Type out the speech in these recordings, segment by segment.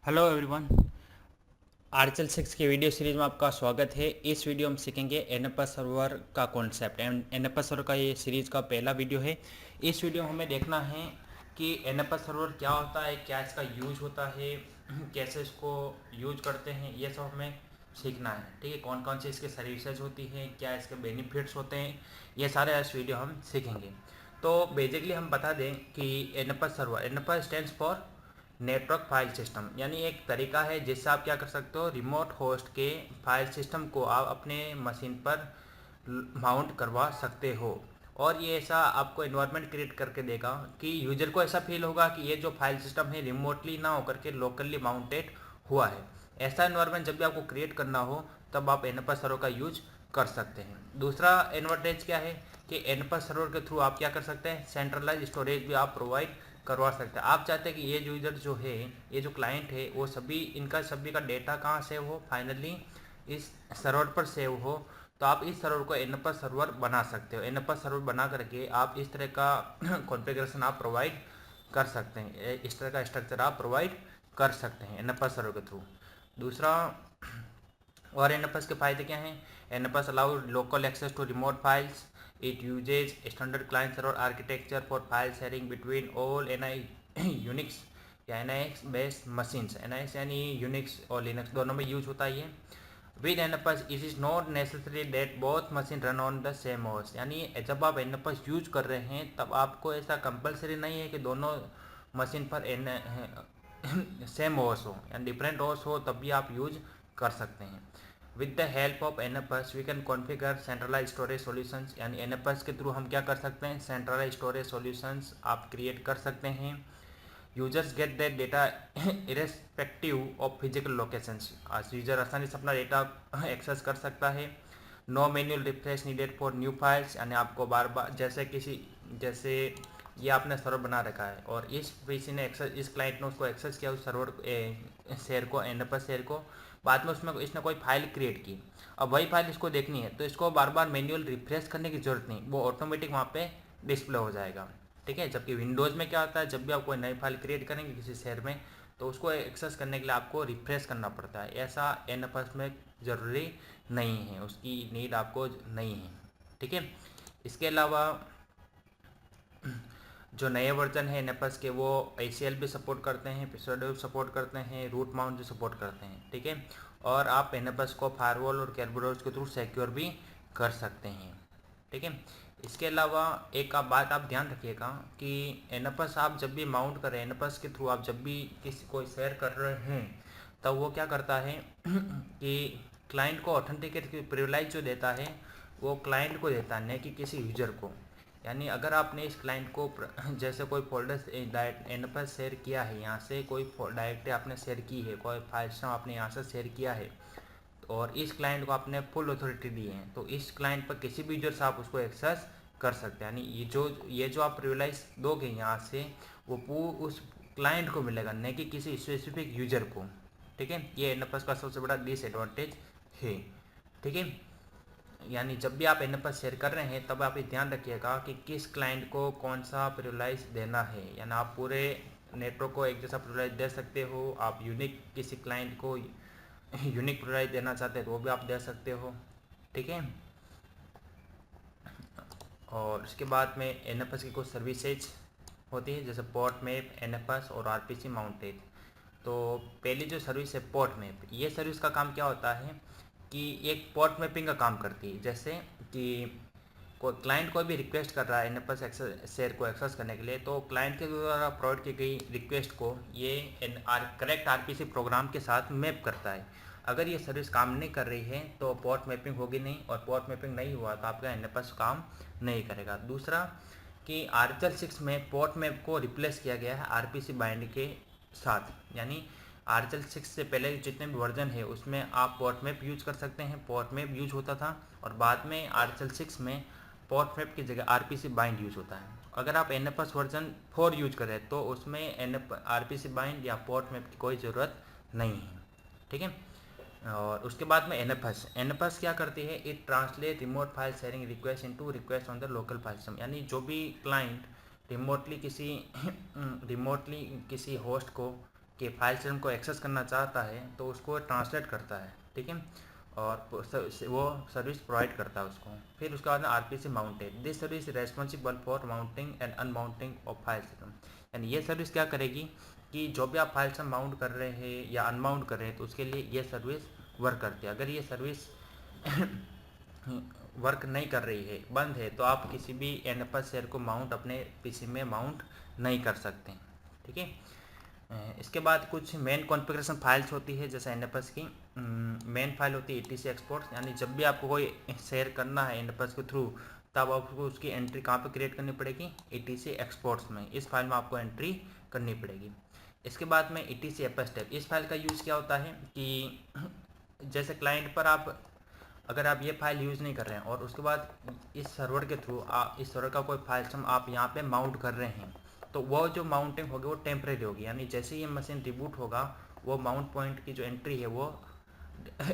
Hello everyone. आरचल 6 की video series में आपका स्वागत है। इस वीडियो में सीखेंगे एनएफएस सर्वर का कॉन्सेप्ट एंड एनएफएस सर्वर का ये सीरीज का पहला वीडियो है। इस वीडियो में हमें देखना है कि एनएफएस सर्वर क्या होता है, क्या इसका यूज होता है, कैसे इसको यूज करते हैं, ये सब हमें सीखना है। ठीक है, कौन कौन सी इसकी सर्विसेज होती हैं, क्या इसके बेनिफिट्स होते हैं, ये सारे इस वीडियो हम सीखेंगे। तो बेसिकली हम बता दें कि NFS stands for network file system, यानी एक तरीका है जिससे आप क्या कर सकते हो, रिमोट होस्ट के फाइल सिस्टम को आप अपने मशीन पर माउंट करवा सकते हो। और ये ऐसा आपको एनवायरनमेंट क्रिएट करके देगा कि यूजर को ऐसा फील होगा कि ये जो फाइल सिस्टम है रिमोटली ना होकर के लोकली माउंटेड हुआ है। ऐसा एनवायरनमेंट जब भी आपको क्रिएट करना हो तब आप एनएफएस सर्वर का यूज कर सकते हैं। दूसरा एडवांटेज क्या है कि एनएफएस सर्वर के थ्रू आप क्या कर सकते हैं, सेंट्रलाइज स्टोरेज भी आप प्रोवाइड करवा सकते हैं। आप चाहते हैं कि ये यूजर जो है, ये जो क्लाइंट है, वो सभी का डेटा कहाँ सेव हो, फाइनली इस सर्वर पर सेव हो। तो आप इस सर्वर को एनएफएस सर्वर बना सकते हो। एनएफएस सर्वर बना करके आप इस तरह का कॉन्फ़िगरेशन आप प्रोवाइड कर सकते हैं, इस तरह का स्ट्रक्चर आप प्रोवाइड कर सकते हैं एनएफएस सर्वर के थ्रू। दूसरा, और एनएफएस के फायदे क्या हैं? NFS allow local access to remote files. It uses standard client server architecture for file sharing between all Unix या एनआईएक्स बेस्ड मशीन्स। एनआईएक्स यानी यूनिक्स और लिनक्स दोनों में यूज होता है ये। With NFS it is not necessary that both machine run on the same OS, यानी जब आप एनएफएस यूज कर रहे हैं तब आपको ऐसा कंपलसरी नहीं है कि दोनों मशीन पर सेम ओएस हो, यानी डिफरेंट ओएस हो तब भी आप यूज कर सकते हैं। With the help of NFS we can configure centralize storage solutions, यानी एनएफएस के थ्रू हम क्या कर सकते हैं, सेंट्रलाइज स्टोरेज सॉल्यूशंस आप क्रिएट कर सकते हैं। Users get that data irrespective of physical locations, आज यूजर आसानी से अपना डेटा एक्सेस कर सकता है। No manual refresh needed for new files, यानी आपको बार बार जैसे ये आपने सर्वर बना रखा है और इस पीसी ने एक्सेस, इस क्लाइंट ने उसको एक्सेस किया उस सर्वर शेयर को, एनएफएस शेयर को, बाद में उसमें इसने कोई फाइल क्रिएट की। अब वही फाइल इसको देखनी है तो इसको बार बार मैन्युअल रिफ्रेश करने की जरूरत नहीं, वो ऑटोमेटिक वहाँ पे डिस्प्ले हो जाएगा। ठीक है, जबकि विंडोज़ में क्या होता है, जब भी आप कोई नई फाइल क्रिएट करेंगे किसी शेयर में तो उसको एक्सेस करने के लिए आपको रिफ्रेश करना पड़ता है। ऐसा एनएफएस में ज़रूरी नहीं है, उसकी नीड आपको नहीं है। ठीक है, इसके अलावा जो नए वर्जन है एनएफएस के वो ACL भी सपोर्ट करते हैं, एपिसोड सपोर्ट करते हैं, रूट माउंट भी सपोर्ट करते हैं। ठीक है, और आप एनएफएस को फायरवॉल और कैरबरोज के थ्रू सिक्योर भी कर सकते हैं। ठीक है, इसके अलावा एक बात आप ध्यान रखिएगा कि एनएफएस आप जब भी माउंट करें, एनएफएस के थ्रू आप जब भी किसी को शेयर कर रहे हैं तब वो क्या करता है कि क्लाइंट को ऑथेंटिकेट प्रिविलेज जो देता है वो क्लाइंट को देता है, न कि किसी यूजर को। यानी अगर आपने इस क्लाइंट को जैसे कोई फोल्डर एनएफएस शेयर किया है, यहाँ से कोई डायरेक्टली आपने शेयर की है, कोई फाइल सिस्टम आपने यहाँ से शेयर किया है और इस क्लाइंट को आपने फुल अथॉरिटी दी है, तो इस क्लाइंट पर किसी भी यूजर से आप उसको एक्सेस कर सकते हैं। यानी ये जो आप प्रिविलेज दोगे यहाँ से वो उस क्लाइंट को मिलेगा, न कि किसी स्पेसिफिक यूजर को। ठीक है, ये एनएफएस का सबसे बड़ा डिसएडवांटेज है। ठीक है, यानी जब भी आप एनएफएस शेयर कर रहे हैं तब आप ये ध्यान रखिएगा कि किस क्लाइंट को कौन सा प्रिविलेज देना है। यानी आप पूरे नेटवर्क को एक जैसा प्रिविलेज दे सकते हो, आप यूनिक किसी क्लाइंट को यूनिक प्रिविलेज देना चाहते हैं तो वो भी आप दे सकते हो। ठीक है, और उसके बाद में एनएफएस की कुछ सर्विसेज होती है जैसे पोर्ट मैप, एनएफएस और आरपीसी माउंटेड। तो पहली जो सर्विस है पोर्ट मैप, ये सर्विस का काम क्या होता है कि एक पोर्ट मैपिंग का काम करती है। जैसे कि कोई क्लाइंट कोई भी रिक्वेस्ट कर रहा है एनएफएस शेयर को एक्सेस करने के लिए, तो क्लाइंट के द्वारा प्रोवाइड की गई रिक्वेस्ट को ये करेक्ट आरपीसी प्रोग्राम के साथ मैप करता है। अगर ये सर्विस काम नहीं कर रही है तो पोर्ट मैपिंग होगी नहीं, और पोर्ट मैपिंग नहीं हुआ तो आपका एनएफएस काम नहीं करेगा। दूसरा कि आरचल 6 में पोर्ट मैप को रिप्लेस किया गया है आरपीसी बाइंड के साथ, यानी आरचल 6 से पहले जितने भी वर्जन है उसमें आप पोर्ट मैप यूज कर सकते हैं, पोर्ट मैप यूज होता था, और बाद में आरचल 6 में पोर्ट मैप की जगह आरपीसी बाइंड यूज होता है। अगर आप एनएफएस वर्जन 4 यूज करें तो उसमें आरपीसी बाइंड या पोर्ट मैप की कोई ज़रूरत नहीं है। ठीक है, और उसके बाद में एनएफएस क्या करती है, it translate remote file sharing request into request on the local file system. यानी जो भी क्लाइंट रिमोटली किसी होस्ट को कि फाइल सिस्टम को एक्सेस करना चाहता है तो उसको ट्रांसलेट करता है, ठीक है, और वो सर्विस प्रोवाइड करता है उसको। फिर उसके बाद RPC mounted, this service responsible for mounting and unmounting of file system. यानी ये सर्विस क्या करेगी कि जो भी आप फाइल सिस्टम माउंट कर रहे हैं या अनमाउंट कर रहे हैं तो उसके लिए ये सर्विस वर्क करती है। अगर ये सर्विस वर्क नहीं कर रही है, बंद है, तो आप किसी भी NFS शेयर को माउंट अपने PC में माउंट नहीं कर सकते, ठीक है। इसके बाद कुछ मेन कॉन्फ़िगरेशन फाइल्स होती है, जैसे NFS की मेन फाइल होती है ETC एक्सपोर्ट्स। यानी जब भी आपको कोई शेयर करना है NFS के थ्रू, तब आपको उसकी एंट्री कहाँ पे क्रिएट करनी पड़ेगी, ETC एक्सपोर्ट्स में। इस फाइल में आपको एंट्री करनी पड़ेगी। इसके बाद में ETC एपस्टेप, इस फाइल का यूज़ क्या होता है कि जैसे क्लाइंट पर अगर आप ये फाइल यूज़ नहीं कर रहे हैं और उसके बाद इस सर्वर के थ्रू इस सर्वर का कोई फाइल सिस्टम आप यहाँ पे माउंट कर रहे हैं, तो वो जो माउंटिंग होगी वो टेम्परेरी होगी। यानी जैसे ये मशीन रिबूट होगा, वो माउंट पॉइंट की जो एंट्री है वो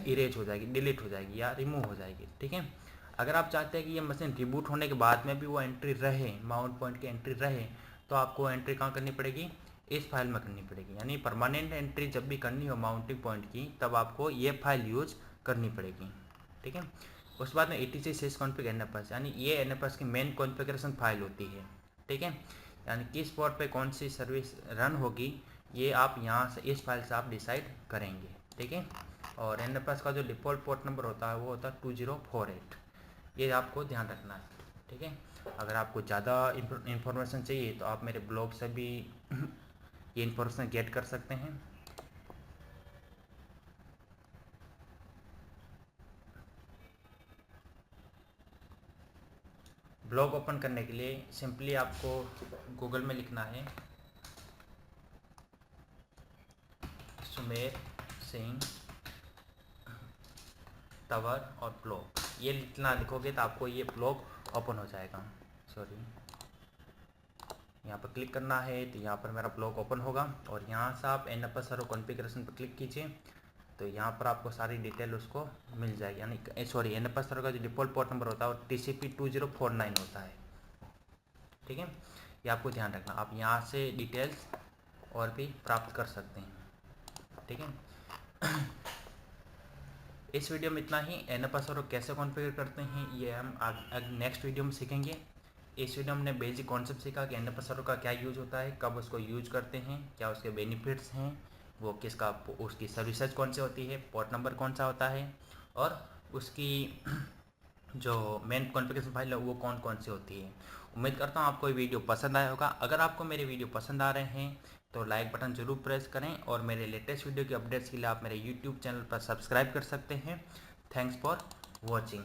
इरेज हो जाएगी, डिलीट हो जाएगी या रिमूव हो जाएगी, ठीक है। अगर आप चाहते हैं कि ये मशीन रिबूट होने के बाद में भी वो एंट्री रहे, माउंट पॉइंट की एंट्री रहे, तो आपको एंट्री कहाँ करनी पड़ेगी, इस फाइल में करनी पड़ेगी। यानी परमानेंट एंट्री जब भी करनी हो माउंटिंग पॉइंट की, तब आपको ये फाइल यूज करनी पड़ेगी, ठीक है। उसके बाद में ETC sys config NFS, यानी ये NFS की मेन कॉन्फ़िगरेशन फाइल होती है, ठीक है। यानी किस पोर्ट पे कौन सी सर्विस रन होगी, ये आप यहाँ से इस फाइल से आप डिसाइड करेंगे, ठीक है। और NFS का जो डिफ़ॉल्ट पोर्ट नंबर होता है वो होता है 2048, ये आपको ध्यान रखना है, ठीक है। अगर आपको ज़्यादा इंफॉर्मेशन चाहिए तो आप मेरे ब्लॉग से भी ये इंफॉर्मेशन गेट कर सकते हैं। ब्लॉग ओपन करने के लिए सिंपली आपको गूगल में लिखना है सुमेर सिंह टावर और ब्लॉग, ये इतना लिखोगे तो आपको ये ब्लॉग ओपन हो जाएगा। सॉरी, यहाँ पर क्लिक करना है तो यहाँ पर मेरा ब्लॉग ओपन होगा और यहाँ से आप NFS सर्वर कॉन्फ़िगरेशन पर क्लिक कीजिए तो यहाँ पर आपको सारी डिटेल उसको मिल जाएगी। यानी सॉरी, NFS सर्वर का जो डिफ़ॉल्ट पोर्ट नंबर होता है वो TCP 2049 होता है, ठीक है। ये आपको ध्यान रखना, आप यहाँ से डिटेल्स और भी प्राप्त कर सकते हैं, ठीक है। इस वीडियो में इतना ही। NFS सर्वर कैसे कॉन्फ़िगर करते हैं ये हम नेक्स्ट वीडियो में सीखेंगे। इस वीडियो में हमने बेसिक कॉन्सेप्ट सीखा कि NFS सर्वर का क्या यूज़ होता है, कब उसको यूज करते हैं, क्या उसके बेनिफिट्स हैं, वो किसका, उसकी सर्विसेज कौन सी होती है, पोर्ट नंबर कौन सा होता है, और उसकी जो मेन कॉन्फ़िगरेशन फाइल है वो कौन कौन सी होती है। उम्मीद करता हूँ आपको ये वीडियो पसंद आया होगा। अगर आपको मेरे वीडियो पसंद आ रहे हैं तो लाइक बटन ज़रूर प्रेस करें और मेरे लेटेस्ट वीडियो की अपडेट्स के लिए आप मेरे YouTube चैनल पर सब्सक्राइब कर सकते हैं। Thanks for watching.